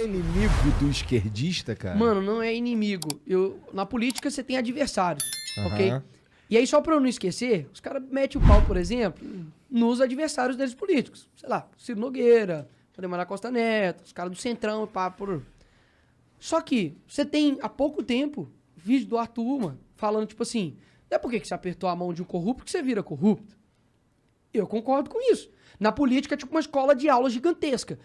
é inimigo do esquerdista, cara? Mano, não é inimigo. Na política você tem adversários, ok? Aham. E aí, só pra eu não esquecer, os caras metem o pau, por exemplo, nos adversários deles políticos. Sei lá, Ciro Nogueira, Ademar Costa Neto, os caras do Centrão, pá, por... Só que você tem, há pouco tempo, vídeo do Arthur, mano, falando, tipo assim, não é porque que você apertou a mão de um corrupto que você vira corrupto. Eu concordo com isso. Na política é tipo uma escola de aula gigantesca.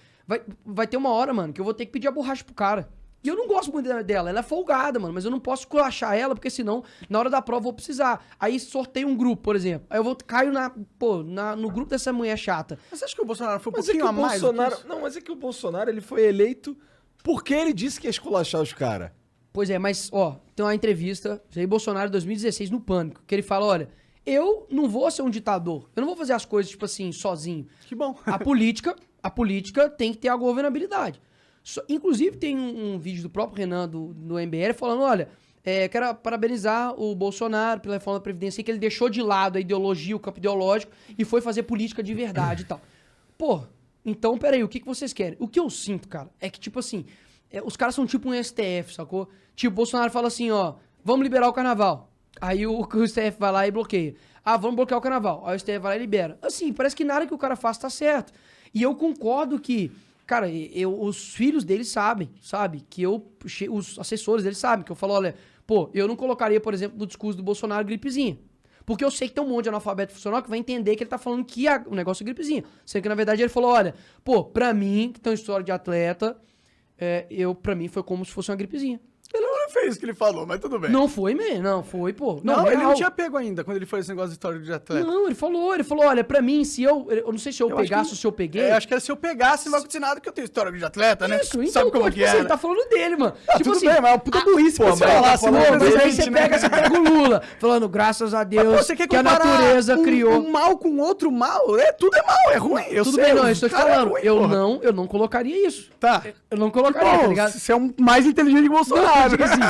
Vai ter uma hora, mano, que eu vou ter que pedir a borracha pro cara. E eu não gosto muito dela. Ela é folgada, mano. Mas eu não posso esculachar ela, porque senão, na hora da prova, eu vou precisar. Aí sorteio um grupo, por exemplo. Aí eu caio no grupo dessa mulher chata. Mas você acha que o Bolsonaro foi um Mas pouquinho a mais do que isso? Não, mas é que o Bolsonaro ele foi eleito porque ele disse que ia esculachar os caras. Pois é, mas, ó, tem uma entrevista, Jair Bolsonaro, 2016, no Pânico, que ele fala, olha, eu não vou ser um ditador. Eu não vou fazer as coisas, tipo assim, sozinho. Que bom. A política tem que ter a governabilidade. Inclusive, tem um vídeo do próprio Renan, do MBL, falando, olha, quero parabenizar o Bolsonaro pela reforma da Previdência, que ele deixou de lado a ideologia, o campo ideológico, e foi fazer política de verdade e tal. Pô, então, peraí, o que vocês querem? O que eu sinto, cara, é que, tipo assim, os caras são tipo um STF, sacou? Tipo, o Bolsonaro fala assim, ó, vamos liberar o carnaval. Aí o STF vai lá e bloqueia. Ah, vamos bloquear o carnaval. Aí o STF vai lá e libera. Assim, parece que nada que o cara faça tá certo. E eu concordo que, cara, os filhos deles sabem, sabe? Que os assessores deles sabem, que eu falo, olha, pô, eu não colocaria, por exemplo, no discurso do Bolsonaro gripezinha. Porque eu sei que tem um monte de analfabeto funcional que vai entender que ele tá falando que o negócio é gripezinha. Sendo que, na verdade, ele falou, olha, pô, pra mim, que tem uma história de atleta, pra mim foi como se fosse uma gripezinha. Ele não fez o que ele falou, mas tudo bem. Não foi, não foi, pô. Não, ele não real. tinha pego ainda quando ele foi esse negócio de história de atleta. Não, ele falou, olha, pra mim, se eu não sei se eu acho pegasse que- ou se eu peguei. Eu acho que era se eu pegasse, não vai acontecer nada, porque eu tenho história de atleta, né? Isso, então, Sabe como pô, é que tipo assim, é, ele tá falando dele, mano. Tipo tudo assim, bem, mas é uma puta burrice pra você falar assim, pô, não, mas aí presidente, você né? pega o Lula, falando, graças a Mas, Deus, pô, você quer que a comparar natureza criou. um mal com outro mal? Tudo é mal, é ruim. Eu Tudo sei, bem, não, eu o estou te cara é falando, ruim, eu porra. não colocaria isso. Tá. Eu não colocaria, Bom, tá ligado? você é um mais inteligente que o Bolsonaro. Tipo assim,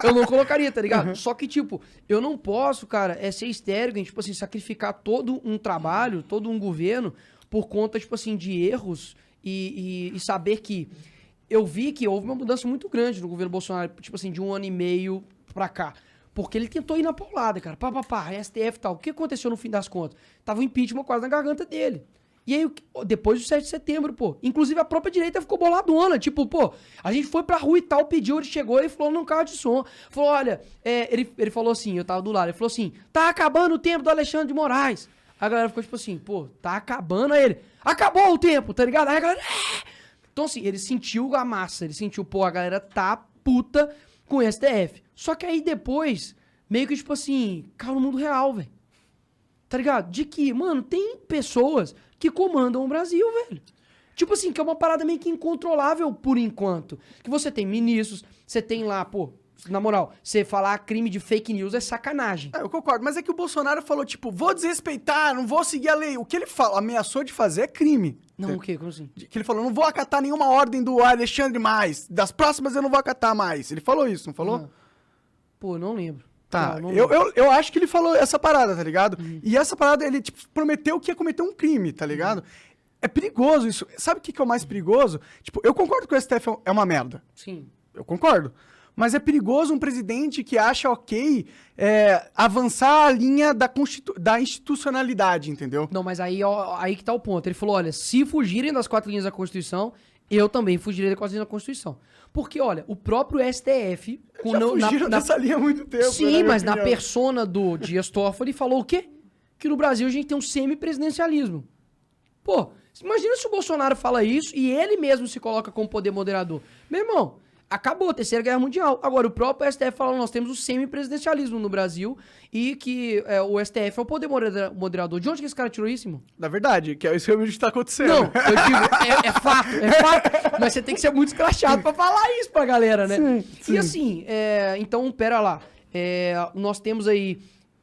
eu não colocaria, tá ligado? Só que, tipo, eu não posso, cara, ser histérico em, tipo assim, sacrificar todo um trabalho, todo um governo por conta, tipo assim, de erros e saber que eu vi que houve uma mudança muito grande no governo Bolsonaro, tipo assim, de 1 ano e meio pra cá. Porque ele tentou ir na paulada, cara. STF e tal. O que aconteceu no fim das contas? Tava o impeachment quase na garganta dele. E aí, depois do 7 de setembro, pô. Inclusive, a própria direita ficou boladona. Tipo, pô, a gente foi pra rua e tal, pediu, ele chegou e falou num carro de som. Falou, olha, ele falou assim, eu tava do lado, ele falou assim, tá acabando o tempo do Alexandre de Moraes. Aí a galera ficou tipo assim, pô, tá acabando. Aí ele, acabou o tempo, tá ligado? Aí a galera, Então assim, ele sentiu a massa, ele sentiu, pô, a galera tá puta com o STF. Só que aí depois, meio que tipo assim, caiu no mundo real, velho. Tá ligado? De que, mano, tem pessoas que comandam o Brasil, velho. Tipo assim, que é uma parada meio que incontrolável por enquanto. Que você tem ministros, você tem lá, pô, na moral, você falar crime de fake news é sacanagem. Eu concordo, mas é que o Bolsonaro falou, tipo, vou desrespeitar, não vou seguir a lei. O que ele ameaçou de fazer é crime. Não, o quê? Como assim? Que ele falou, não vou acatar nenhuma ordem do Alexandre mais. Das próximas eu não vou acatar mais. Ele falou isso, não falou? Ah. Pô, não lembro. Tá, Não eu acho que ele falou essa parada, tá ligado? E essa parada, ele tipo, prometeu que ia cometer um crime, tá ligado? É perigoso isso. Sabe o que é o mais perigoso? Tipo, eu concordo que o STF é uma merda. Sim. Eu concordo. Mas é perigoso um presidente que acha ok avançar a linha da institucionalidade, entendeu? Não, mas aí, ó, aí que tá o ponto. Ele falou, olha, se fugirem das 4 linhas da Constituição, eu também fugirei das 4 linhas da Constituição. Porque, olha, o próprio STF... Fugiram dessa linha há muito tempo. Sim, mas na opinião. persona do Dias Toffoli falou o quê? Que no Brasil a gente tem um semipresidencialismo. Pô, imagina se o Bolsonaro fala isso e ele mesmo se coloca como poder moderador. Meu irmão, acabou a Terceira Guerra Mundial. Agora, o próprio STF fala, nós temos o semipresidencialismo no Brasil e que o STF é o poder moderador. De onde que esse cara tirou isso, irmão? Da verdade, que é isso que realmente tá acontecendo. Não, eu digo, é fato. Mas você tem que ser muito escrachado pra falar isso pra galera, né? Sim. E assim, então, pera lá. Nós temos aí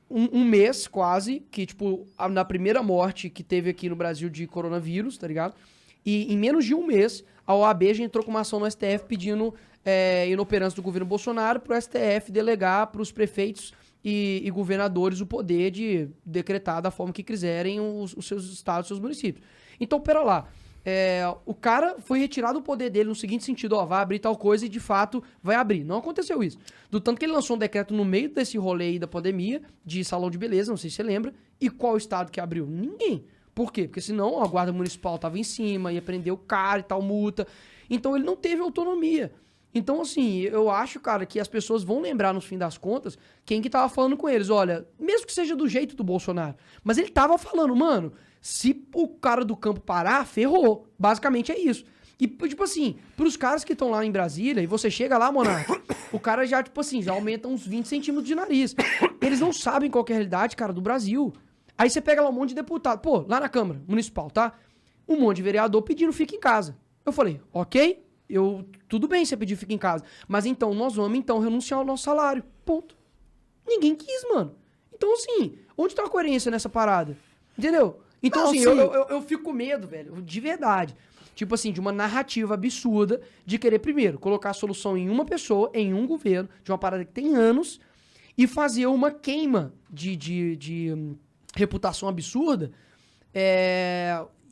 um mês quase, que tipo, na primeira morte que teve aqui no Brasil de coronavírus, tá ligado? E em menos de um mês, a OAB já entrou com uma ação no STF pedindo inoperância do governo Bolsonaro pro STF delegar pros prefeitos e governadores o poder de decretar da forma que quiserem os seus estados, os seus municípios. Então, pera lá. o cara foi retirado do poder dele no seguinte sentido, ó, vai abrir tal coisa e de fato vai abrir. Não aconteceu isso. Do tanto que ele lançou um decreto no meio desse rolê aí da pandemia, de salão de beleza, não sei se você lembra, e qual estado que abriu? Ninguém. Por quê? Porque senão a guarda municipal tava em cima, ia prender o cara e tal, multa. Então ele não teve autonomia. Então, assim, eu acho, cara, que as pessoas vão lembrar, no fim das contas, quem que tava falando com eles. Olha, mesmo que seja do jeito do Bolsonaro, mas ele tava falando, mano, se o cara do campo parar, ferrou. Basicamente é isso. E, tipo assim, pros caras que estão lá em Brasília, e você chega lá, Monarca, o cara já, tipo assim, já aumenta uns 20 centímetros de nariz. Eles não sabem qual que é a realidade, cara, do Brasil. Aí você pega lá um monte de deputado. Pô, lá na Câmara Municipal, tá? Um monte de vereador pedindo fica em casa. Eu falei, ok, tudo bem você pedir fica em casa. Mas então, nós vamos então renunciar ao nosso salário. Ponto. Ninguém quis, mano. Então, assim, onde tá a coerência nessa parada? Entendeu? Então, Não, assim, sim. eu fico com medo, velho, de verdade. Tipo assim, de uma narrativa absurda de querer, primeiro, colocar a solução em uma pessoa, em um governo, de uma parada que tem anos, e fazer uma queima de reputação absurda,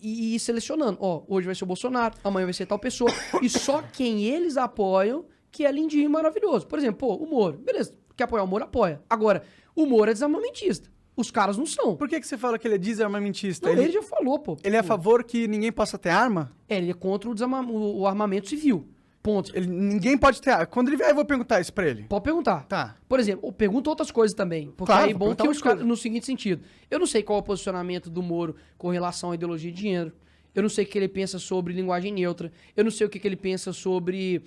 e ir selecionando. Ó, hoje vai ser o Bolsonaro, amanhã vai ser tal pessoa, e só quem eles apoiam que é lindinho e maravilhoso. Por exemplo, pô, o Moro. Beleza, quer apoiar o Moro? Apoia. Agora, o Moro é desarmamentista. Os caras não são. Por que você fala que ele é desarmamentista? Não, ele já falou, pô. Ele é a favor que ninguém possa ter arma? Ele é contra o armamento civil. Ponto. Ninguém pode ter arma. Quando ele vier, eu vou perguntar isso pra ele. Pode perguntar. Tá. Por exemplo, pergunta outras coisas também. Porque Claro, aí é vou bom perguntar que outras os caras, coisas. no seguinte sentido. Eu não sei qual é o posicionamento do Moro com relação à ideologia de gênero. Eu não sei o que ele pensa sobre linguagem neutra. Eu não sei o que ele pensa sobre...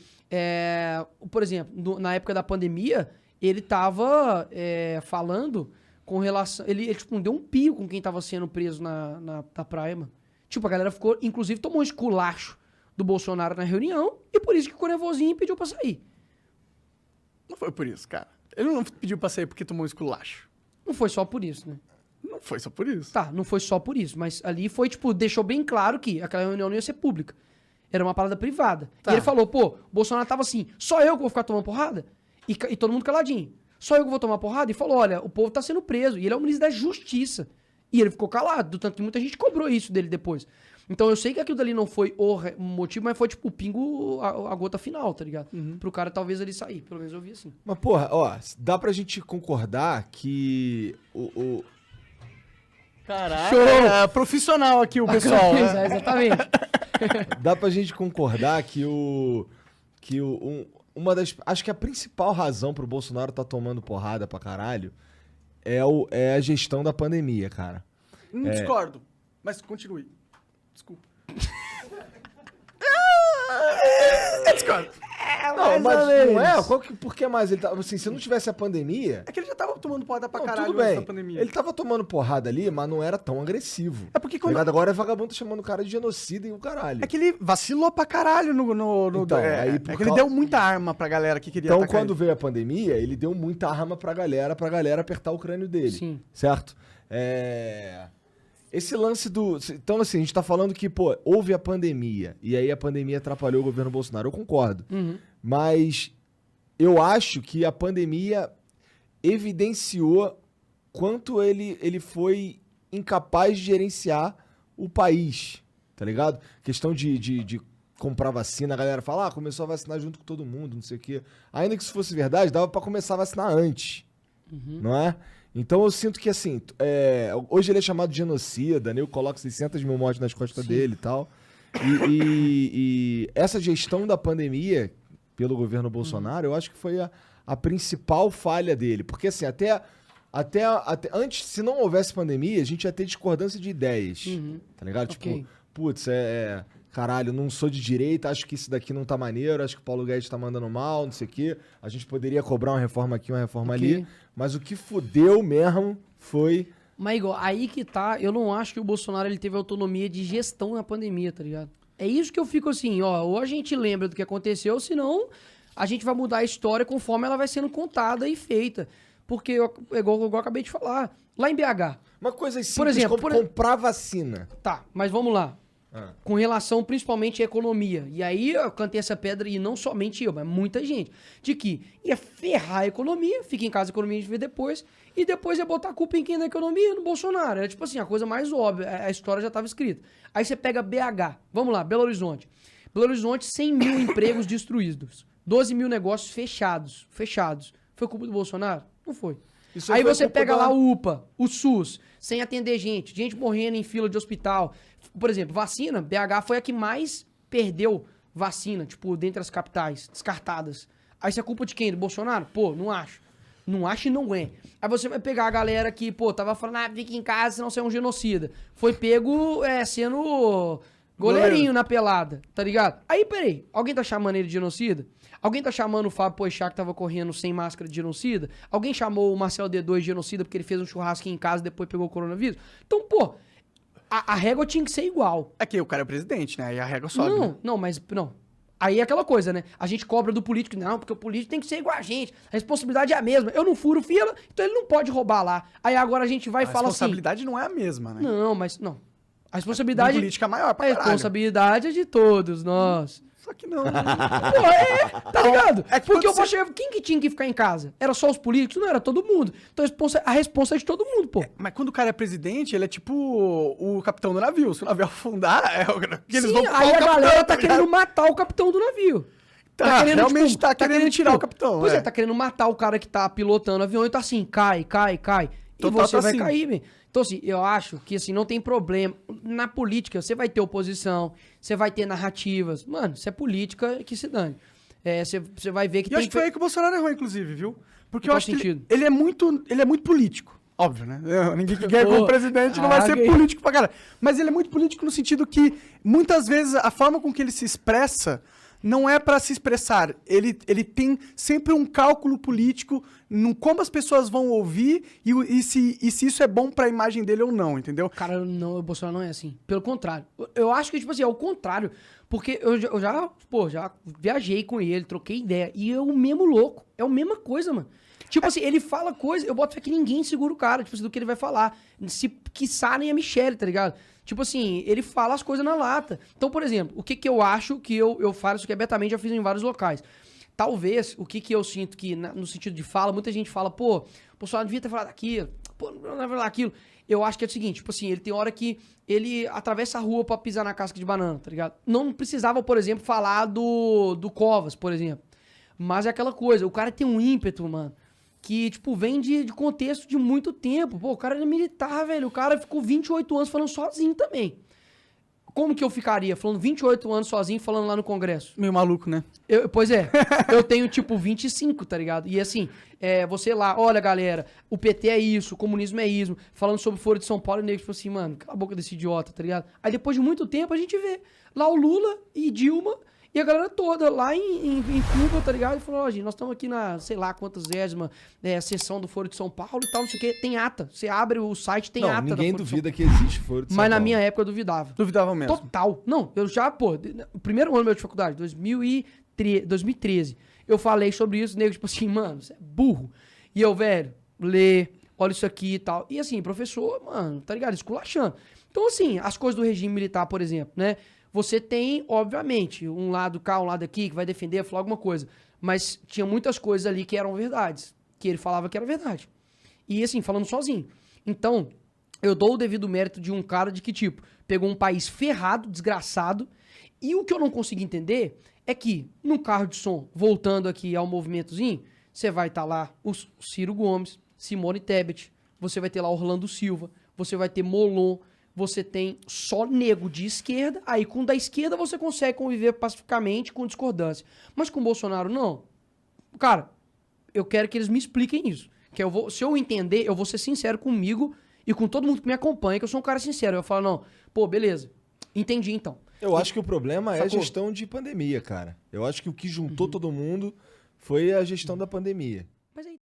por exemplo, na época da pandemia, ele tava falando com relação... Ele tipo, deu um pio com quem tava sendo preso na praia, mano. Tipo, a galera ficou... Inclusive, tomou um esculacho do Bolsonaro na reunião e por isso que ficou nervosinho e pediu pra sair. Não foi por isso, cara. Ele não pediu pra sair porque tomou um esculacho. Não foi só por isso, né? Não foi só por isso. Tá, não foi só por isso, mas ali foi, tipo, deixou bem claro que aquela reunião não ia ser pública. Era uma parada privada. Tá. E ele falou, pô, o Bolsonaro tava assim, só eu que vou ficar tomando porrada? E todo mundo caladinho. Só eu que vou tomar porrada? E falou, olha, o povo tá sendo preso. E ele é o ministro da Justiça. E ele ficou calado, do tanto que muita gente cobrou isso dele depois. Então eu sei que aquilo dali não foi o motivo, mas foi, tipo, o pingo, a gota final, tá ligado? Pro cara talvez ele sair. Pelo menos eu vi assim. Mas, porra, ó, dá pra gente concordar que Caraca. Show! É profissional aqui o pessoal, né? Exatamente. dá pra gente concordar que uma das... Acho que a principal razão pro Bolsonaro tá tomando porrada pra caralho é a gestão da pandemia, cara. Discordo. Mas continue. Desculpa. Discordo. Não, mas ou menos. não é? Por que mais ele tá... Assim, se não tivesse a pandemia... É que ele já tava tomando porrada pra Não, caralho tudo antes bem. da pandemia. Ele tava tomando porrada ali, mas não era tão agressivo. É porque Tá quando... ligado? Agora é vagabundo tá chamando o cara de genocida e o caralho. É que ele vacilou pra caralho no Então, aí é por que ele causa- deu muita arma pra galera que queria Então, atacar quando ele. veio a pandemia, ele deu muita arma pra galera apertar o crânio dele. Sim. Certo? Esse lance do... Então, assim, a gente tá falando que, pô, houve a pandemia, e aí a pandemia atrapalhou o governo Bolsonaro. Eu concordo. Mas eu acho que a pandemia evidenciou quanto ele foi incapaz de gerenciar o país, tá ligado? Questão de comprar vacina, a galera fala, começou a vacinar junto com todo mundo, não sei o quê. Ainda que isso fosse verdade, dava pra começar a vacinar antes, não é? Então eu sinto que, assim, hoje ele é chamado de genocida, né? Eu coloco 600 mil mortes nas costas dele e tal. E essa gestão da pandemia pelo governo Bolsonaro, eu acho que foi a principal falha dele. Porque, assim, até antes, se não houvesse pandemia, a gente ia ter discordância de ideias, tá ligado? Ok. Tipo, putz, caralho, não sou de direita, acho que isso daqui não tá maneiro, acho que o Paulo Guedes tá mandando mal, não sei o quê. A gente poderia cobrar uma reforma aqui, uma reforma Ok. ali. Mas o que fudeu mesmo foi... Mas, Igor, aí que tá, eu não acho que o Bolsonaro ele teve autonomia de gestão na pandemia, tá ligado? É isso que eu fico assim, ó, ou a gente lembra do que aconteceu, senão a gente vai mudar a história conforme ela vai sendo contada e feita. Porque, igual eu acabei de falar, lá em BH, Uma coisa simples, Por exemplo, como comprar vacina. tá, mas vamos lá. Com relação principalmente à economia. E aí eu cantei essa pedra, e não somente eu, mas muita gente, de que ia ferrar a economia, fica em casa a economia a gente vê depois, e depois ia botar a culpa em quem da economia? No Bolsonaro. Era tipo assim, a coisa mais óbvia, a história já estava escrita. Aí você pega BH, vamos lá, Belo Horizonte. Belo Horizonte, 100 mil empregos destruídos, 12 mil negócios fechados. Foi culpa do Bolsonaro? Não foi. Aí você pega lá o UPA, o SUS, sem atender gente morrendo em fila de hospital. Por exemplo, vacina, BH foi a que mais perdeu vacina, tipo, dentre as capitais, descartadas. Aí isso é culpa de quem? Do Bolsonaro? Pô, não acho. Não acho e não é. Aí você vai pegar a galera que, pô, tava falando, fica em casa, senão você é um genocida. Foi pego sendo goleirinho na pelada, tá ligado? Aí, peraí, alguém tá chamando ele de genocida? Alguém tá chamando o Fábio Pochá, que tava correndo sem máscara, de genocida? Alguém chamou o Marcelo D2 de genocida porque ele fez um churrasco em casa e depois pegou o coronavírus? Então, pô, a régua tinha que ser igual. É que o cara é presidente, né? E a régua sobe. Não, né? não. Aí é aquela coisa, né? A gente cobra do político, não, porque o político tem que ser igual a gente. A responsabilidade é a mesma. Eu não furo fila, então ele não pode roubar lá. Aí agora a gente vai e fala assim... A responsabilidade não é a mesma, né? Não, mas não. A responsabilidade... A política é maior pra A caralho. responsabilidade é de todos nós. Só que não. Pô, tá ligado? É que porque eu quando vou chegar... Quem que tinha que ficar em casa? Era só os políticos? Não, era todo mundo. Então a responsa é de todo mundo, pô. Mas quando o cara é presidente, ele é tipo o capitão do navio. Se o navio afundar, que eles Sim, vão aí a galera tá ligado? querendo matar o capitão do navio. Realmente tá querendo tirar o capitão. Pois é, tá querendo matar o cara que tá pilotando o avião e tá assim, cai. E Total você tá vai assim. cair, velho. Então, assim, eu acho que, assim, não tem problema. Na política, você vai ter oposição, você vai ter narrativas. Mano, isso é política que se dane. Você vai ver que E eu acho que foi aí que o Bolsonaro errou, inclusive, viu? Porque eu qual acho que sentido? ele é muito político. Óbvio, né? Ninguém que ganha como presidente não vai ser político pra caralho. Mas ele é muito político no sentido que, muitas vezes, a forma com que ele se expressa não é pra se expressar. Ele tem sempre um cálculo político no como as pessoas vão ouvir e se isso é bom pra imagem dele ou não, entendeu? Cara, não, o Bolsonaro não é assim. Pelo contrário. Eu acho que, tipo assim, é o contrário. Porque eu já viajei com ele, troquei ideia. E é o mesmo louco. É a mesma coisa, mano. Tipo assim, ele fala coisa, eu boto fé que ninguém segura o cara, tipo assim, do que ele vai falar. Se quiçá nem a Michelle, tá ligado? Tipo assim, ele fala as coisas na lata. Então, por exemplo, o que eu acho que eu falo, isso que abertamente já fiz em vários locais. Talvez, o que eu sinto que, no sentido de fala, muita gente fala, pô, o Bolsonaro devia ter falado aquilo, pô, não devia falar aquilo. Eu acho que é o seguinte, tipo assim, ele tem hora que ele atravessa a rua pra pisar na casca de banana, tá ligado? Não precisava, por exemplo, falar do Covas, por exemplo. Mas é aquela coisa, o cara tem um ímpeto, mano, que, tipo, vem de contexto de muito tempo. Pô, o cara era militar, velho. O cara ficou 28 anos falando sozinho também. Como que eu ficaria falando 28 anos sozinho, falando lá no Congresso? Meio maluco, né? Pois é. Eu tenho, tipo, 25, tá ligado? E assim, você lá, olha, galera, o PT é isso, o comunismo é isso. Falando sobre o Foro de São Paulo, e o nego, tipo assim, mano, cala a boca desse idiota, tá ligado? Aí depois de muito tempo a gente vê lá o Lula e Dilma e a galera toda lá em Cuba, tá ligado? E falou, ó, gente, nós estamos aqui na, sei lá, quantagésima sessão do Foro de São Paulo e tal, não sei o quê. Tem ata. Você abre o site, tem ata. Ninguém duvida que existe Foro de São Mas Paulo. na minha época eu duvidava. Duvidava mesmo. Total. Não, eu já, pô, o primeiro ano meu de faculdade, 2013, eu falei sobre isso, nego, tipo assim, mano, você é burro. E eu, velho, lê, olha isso aqui e tal. E assim, professor, mano, tá ligado? Esculachando. Então, assim, as coisas do regime militar, por exemplo, né? Você tem, obviamente, um lado cá, um lado aqui, que vai defender, falar alguma coisa. Mas tinha muitas coisas ali que eram verdades. Que ele falava que era verdade. E assim, falando sozinho. Então, eu dou o devido mérito de um cara de que, tipo, pegou um país ferrado, desgraçado. E o que eu não consigo entender é que, no carro de som, voltando aqui ao movimentozinho, você vai estar lá o Ciro Gomes, Simone Tebet, você vai ter lá Orlando Silva, você vai ter Molon, você tem só nego de esquerda, aí com o da esquerda você consegue conviver pacificamente com discordância. Mas com o Bolsonaro, não. Cara, eu quero que eles me expliquem isso. Que se eu entender, eu vou ser sincero comigo e com todo mundo que me acompanha, que eu sou um cara sincero. Eu falo, não, pô, beleza, entendi então. Eu acho que o problema é a Sacou? gestão de pandemia, cara. Eu acho que o que juntou todo mundo foi a gestão da pandemia.